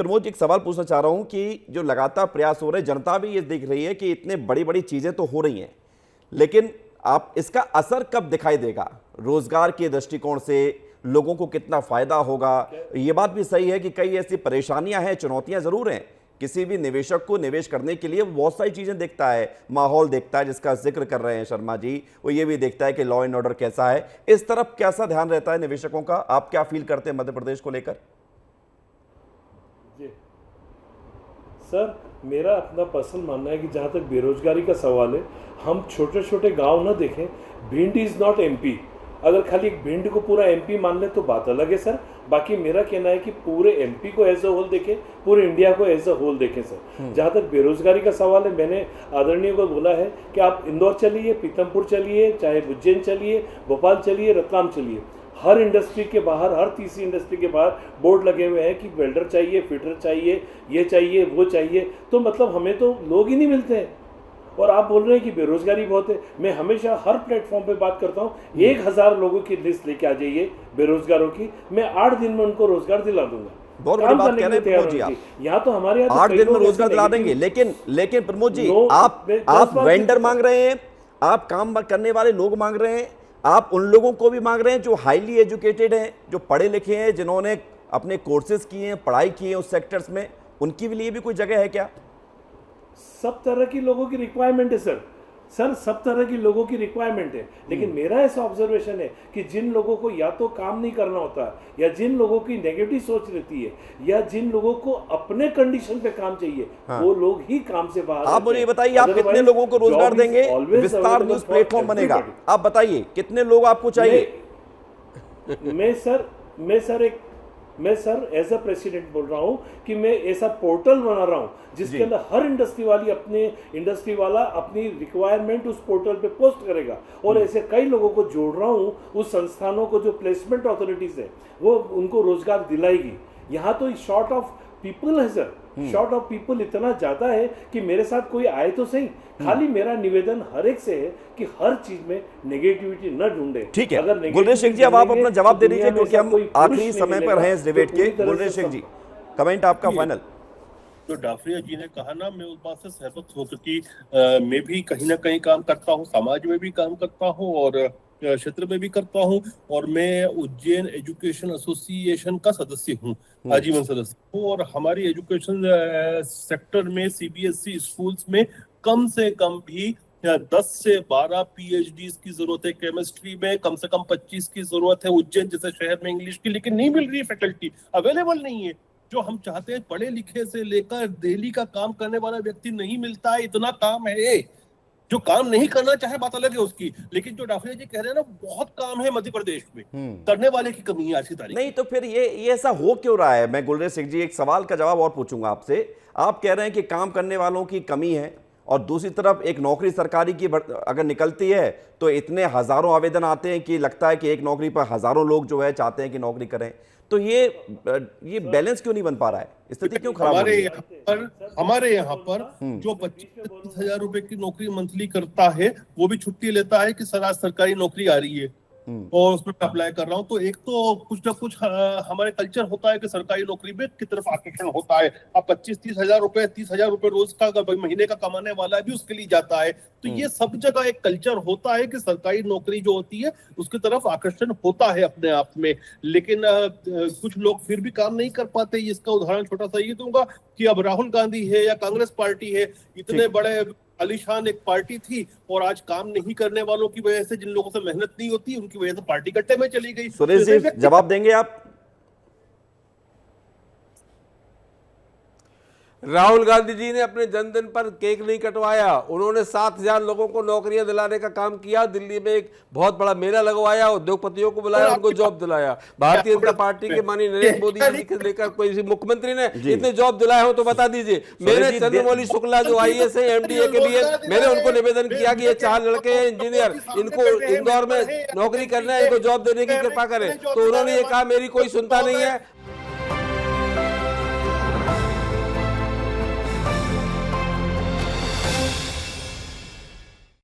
प्रमोद जी एक सवाल पूछना चाह रहा हूं कि जो लगातार प्रयास हो रहे हैं, जनता भी ये देख रही है कि इतने बड़ी बड़ी चीजें तो हो रही हैं, लेकिन आप इसका असर कब दिखाई देगा? रोजगार के दृष्टिकोण से लोगों को कितना फायदा होगा? ये बात भी सही है कि कई ऐसी परेशानियां हैं, चुनौतियां जरूर हैं। किसी भी निवेशक को निवेश करने के लिए वो बहुत सारी चीजें देखता है, माहौल देखता है जिसका जिक्र कर रहे हैं शर्मा जी, वो ये भी देखता है कि लॉ एंड ऑर्डर कैसा है। इस तरफ कैसा ध्यान रहता है निवेशकों का? आप क्या फील करते हैं मध्य प्रदेश को लेकर? जी सर, मेरा अपना पर्सनल मानना है कि जहाँ तक बेरोजगारी का सवाल है, हम छोटे छोटे गांव ना देखें। Bhind is not MP. अगर खाली एक भिंड को पूरा एमपी मान ले तो बात अलग है सर। बाकी मेरा कहना है कि पूरे एमपी को एज अ होल देखें, पूरे इंडिया को एज अ होल देखें सर। जहाँ तक बेरोजगारी का सवाल है, मैंने आदरणीय को बोला है कि आप इंदौर चलिए, पीथमपुर चलिए, चाहे उज्जैन चलिए, भोपाल चलिए, रतलाम चलिए, हर इंडस्ट्री के बाहर, हर तीसरी इंडस्ट्री के बाहर बोर्ड लगे हुए हैं कि वेल्डर चाहिए, फिटर चाहिए, ये चाहिए, वो चाहिए। तो मतलब हमें तो लोग ही नहीं मिलते हैं। और आप बोल रहे हैं कि बेरोजगारी बहुत है। मैं हमेशा हर प्लेटफॉर्म पे बात करता हूँ, 1000 लोगों की लिस्ट लेके आ जाइए बेरोजगारों की, मैं 8 दिन में उनको रोजगार दिला दूंगा। बहुत बड़ी बात कह रहे हैं प्रमोद जी आप। यहाँ तो हमारे यहाँ 8 दिन में रोजगार दिला देंगे, लेकिन प्रमोद जी आप वेंडर मांग रहे हैं, आप काम करने वाले लोग मांग रहे हैं, आप उन लोगों को भी मांग रहे हैं जो हाईली एजुकेटेड हैं, जो पढ़े लिखे हैं, जिन्होंने अपने कोर्सेज किए हैं, पढ़ाई की है उस सेक्टर्स में, उनके लिए भी कोई जगह है क्या? सब तरह की लोगों की रिक्वायरमेंट है सर। सब तरह की लोगों की रिक्वायरमेंट है। लेकिन मेरा ऐसा ऑब्जर्वेशन है कि जिन लोगों को या तो काम नहीं करना होता, या जिन लोगों की नेगेटिव सोच रहती है, या जिन लोगों को अपने कंडीशन पे काम चाहिए, वो लोग ही काम से बाहर। आप मुझे बताइए, आप कितने लोगों को रोजगार देंगे? विस्तार न्यूज प्लेटफॉर्म बनेगा, आप बताइए कितने लोग आपको चाहिए? मैं सर एज अ प्रेसिडेंट बोल रहा हूं कि मैं ऐसा पोर्टल बना रहा हूं जिसके अंदर हर इंडस्ट्री वाला अपनी रिक्वायरमेंट उस पोर्टल पे पोस्ट करेगा। और ऐसे कई लोगों को जोड़ रहा हूं, उस संस्थानों को जो प्लेसमेंट अथॉरिटीज है वो उनको रोजगार दिलाएगी। यहाँ तो शॉर्ट ऑफ पीपल है सर, शॉर्ट ऑफ पीपल इतना ज्यादा है कि मेरे साथ कोई आए तो सही। खाली मेरा निवेदन हर एक से है कि हर चीज में नेगेटिविटी न ढूंढे। ठीक है गुलरेज सिंह जी, अब आप अपना जवाब दे दीजिए क्योंकि हम आखिरी समय पर हैं इस डिबेट के। गुलरेज सिंह जी, कमेंट आपका फाइनल। तो डाफरिया जी ने कहा ना, मैं उस बात से सहमत हूँ क्योंकि मैं भी कहीं ना कहीं काम करता हूँ, समाज में भी काम करता हूँ और क्षेत्र में भी करता हूँ। और मैं उज्जैन एजुकेशन एसोसिएशन का सदस्य हूँ, आजीवन सदस्य हूँ। और हमारी एजुकेशन सेक्टर में सीबीएसई स्कूल्स में कम से कम भी 10 से 12 पीएचडीज की जरूरत है। केमिस्ट्री में कम से कम 25 की जरूरत है उज्जैन जैसे शहर में इंग्लिश की, लेकिन नहीं मिल रही है, फैकल्टी अवेलेबल नहीं है। जो हम चाहते हैं, पढ़े लिखे से लेकर दिल्ली का काम करने वाला व्यक्ति नहीं मिलता है। इतना काम है, जो काम नहीं करना चाहे बात अलग है उसकी, लेकिन जो डाफरिया जी कह रहे हैं ना, बहुत काम है मध्य प्रदेश में, करने वाले की कमी है आज की तारीख नहीं। तो फिर ये ऐसा हो क्यों रहा है? मैं गुलरेज सिंह जी एक सवाल का जवाब और पूछूंगा आपसे। आप कह रहे हैं कि काम करने वालों की कमी है और दूसरी तरफ एक नौकरी सरकारी की अगर निकलती है तो इतने हजारों आवेदन आते हैं कि लगता है कि एक नौकरी पर हजारों लोग जो है चाहते हैं कि नौकरी करें। तो ये बैलेंस क्यों नहीं बन पा रहा है? स्थिति क्यों खराब हो रही है? हमारे यहाँ पर जो 25-30 हजार रुपए की नौकरी मंथली करता है वो भी छुट्टी लेता है कि सर आज सरकारी नौकरी आ रही है और उसमें अप्लाई कर रहा हूँ। तो एक तो कुछ ना कुछ हमारे कल्चर होता है कि सरकारी नौकरी में की तरफ आकर्षण होता है। अब 25-30 हजार रुपए, 30 हजार रुपए रोज का महीने का कमाने वाला भी उसके लिए जाता है। तो ये सब जगह एक कल्चर होता है कि सरकारी नौकरी जो होती है उसकी तरफ आकर्षण होता है अपने आप में। लेकिन कुछ लोग फिर भी काम नहीं कर पाते। इसका उदाहरण छोटा सा ये दूंगा कि अब राहुल गांधी है या कांग्रेस पार्टी है, इतने बड़े आलीशान एक पार्टी थी और आज काम नहीं करने वालों की वजह से, जिन लोगों से मेहनत नहीं होती उनकी वजह से पार्टी गट्टे में चली गई। सुरेश जी जवाब देंगे आप? राहुल गांधी जी ने अपने जन्मदिन पर केक नहीं कटवाया, उन्होंने 7000 लोगों को नौकरियां दिलाने का काम किया। दिल्ली में एक बहुत बड़ा मेला लगवाया, उद्योगपतियों को बुलाया, उनको जॉब दिलाया। भारतीय जनता पार्टी के माननीय नरेंद्र मोदी जी के लेकर कोई मुख्यमंत्री ने इतने जॉब दिलाए हो तो बता दीजिए। मैंने चंद्रमौली शुक्ला जो IAS है MDA के लिए, मैंने उनको निवेदन किया कि ये 4 लड़के हैं इंजीनियर, इनको इंदौर में नौकरी करना है, इनको जॉब देने की कृपा करें। तो उन्होंने ये कहा मेरी कोई सुनता नहीं है।